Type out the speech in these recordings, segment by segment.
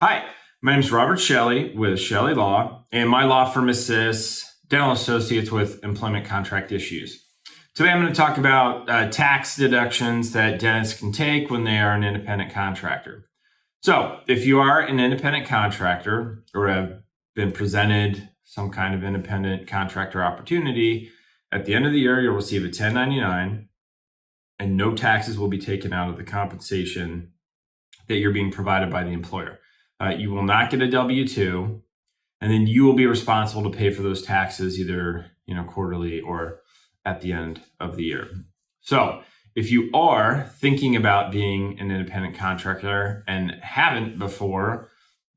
Hi, my name is Robert Chelle with Chelle Law, and my law firm assists dental associates with employment contract issues. Today I'm going to talk about tax deductions that dentists can take when they are an independent contractor. So if you are an independent contractor or have been presented some kind of independent contractor opportunity, at the end of the year you'll receive a 1099 and no taxes will be taken out of the compensation that you're being provided by the employer. You will not get a W-2, and then you will be responsible to pay for those taxes either quarterly or at the end of the year. So if you are thinking about being an independent contractor and haven't before,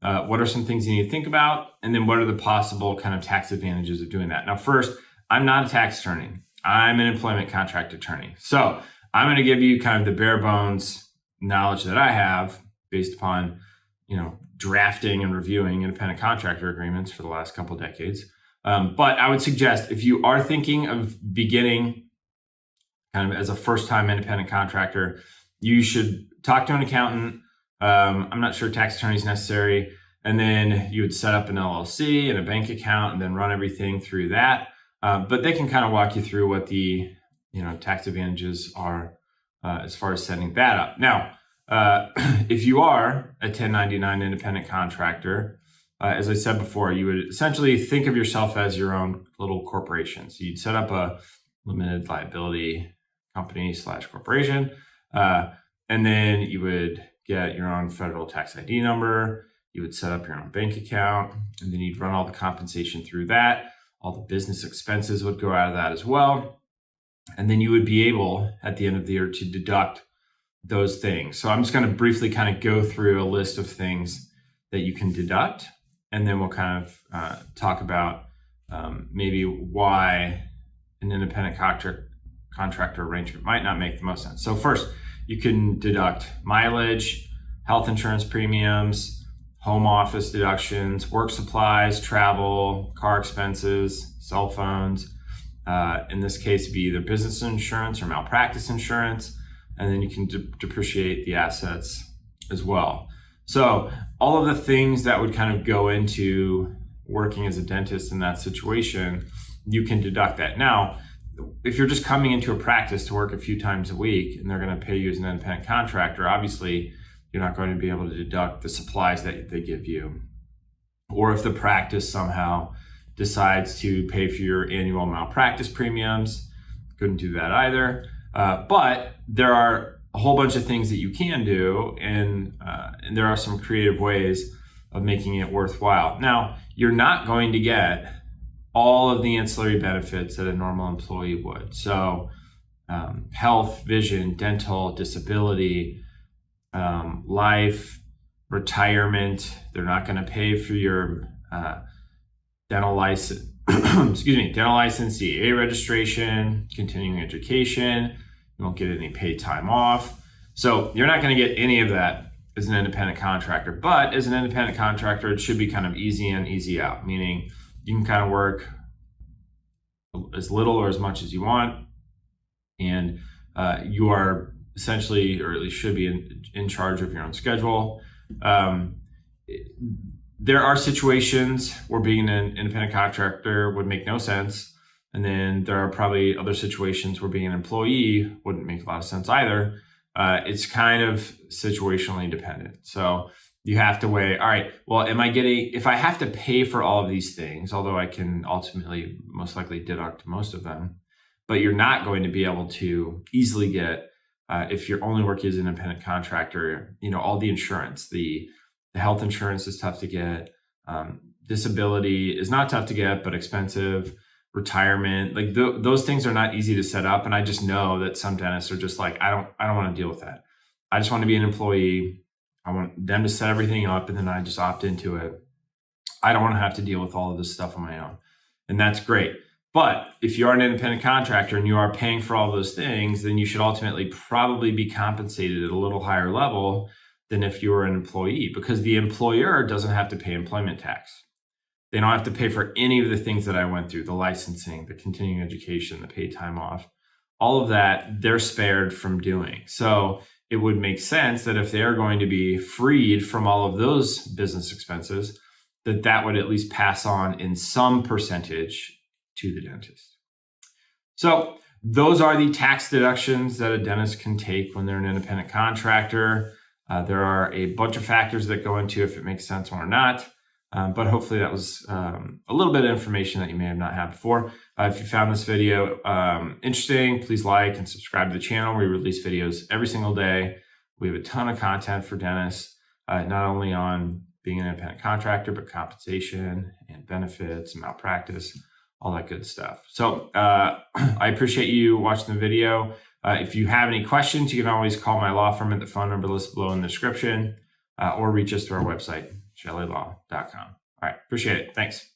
what are some things you need to think about? And then what are the possible kind of tax advantages of doing that? Now, first, I'm not a tax attorney. I'm an employment contract attorney. So I'm going to give you kind of the bare bones knowledge that I have based upon drafting and reviewing independent contractor agreements for the last couple of decades. But I would suggest if you are thinking of beginning kind of as a first-time independent contractor, you should talk to an accountant. I'm not sure tax attorney is necessary. And then you would set up an LLC and a bank account and then run everything through that. But they can kind of walk you through what the tax advantages are as far as setting that up. Now, if you are a 1099 independent contractor, as I said before, you would essentially think of yourself as your own little corporation. So you'd set up a limited liability company / corporation, and then you would get your own federal tax ID number. You would set up your own bank account, and then you'd run all the compensation through that. All the business expenses would go out of that as well. And then you would be able, at the end of the year, to deduct those things. So I'm just going to briefly kind of go through a list of things that you can deduct, and then we'll kind of talk about maybe why an independent contractor arrangement might not make the most sense. So first, you can deduct mileage, health insurance premiums, home office deductions, work supplies, travel, car expenses, cell phones. In this case, it'd be either business insurance or malpractice insurance. And then you can depreciate the assets as well. So all of the things that would kind of go into working as a dentist in that situation, you can deduct that. Now, if you're just coming into a practice to work a few times a week and they're going to pay you as an independent contractor, obviously you're not going to be able to deduct the supplies that they give you. Or if the practice somehow decides to pay for your annual malpractice premiums, couldn't do that either. But there are a whole bunch of things that you can do, and there are some creative ways of making it worthwhile. Now, you're not going to get all of the ancillary benefits that a normal employee would. So health, vision, dental, disability, life, retirement. They're not going to pay for your dental license, dental license, DEA registration, continuing education. You won't get any paid time off. So you're not going to get any of that as an independent contractor. But as an independent contractor, it should be kind of easy in, easy out, meaning you can kind of work as little or as much as you want. And you are essentially, or at least should be in charge of your own schedule. There are situations where being an independent contractor would make no sense. And then there are probably other situations where being an employee wouldn't make a lot of sense either. It's kind of situationally dependent. So you have to weigh, all right, well, if I have to pay for all of these things, although I can ultimately most likely deduct most of them, but you're not going to be able to easily get, if you're only working as an independent contractor, all the insurance, the health insurance is tough to get. Disability is not tough to get, but expensive. Retirement, like those things are not easy to set up. And I just know that some dentists are just like, I don't want to deal with that. I just want to be an employee. I want them to set everything up and then I just opt into it. I don't want to have to deal with all of this stuff on my own. And that's great. But if you are an independent contractor and you are paying for all those things, then you should ultimately probably be compensated at a little higher level than if you were an employee, because the employer doesn't have to pay employment tax. They don't have to pay for any of the things that I went through, the licensing, the continuing education, the paid time off, all of that, they're spared from doing. So it would make sense that if they're going to be freed from all of those business expenses, that would at least pass on in some percentage to the dentist. So those are the tax deductions that a dentist can take when they're an independent contractor. There are a bunch of factors that go into if it makes sense or not. But hopefully that was a little bit of information that you may have not had before. If you found this video interesting, please like and subscribe to the channel. We release videos every single day. We have a ton of content for dentists, not only on being an independent contractor, but compensation and benefits, malpractice, all that good stuff. So I appreciate you watching the video. If you have any questions, you can always call my law firm at the phone number listed below in the description, or reach us through our website, ChelleLaw.com. All right, appreciate it. Thanks.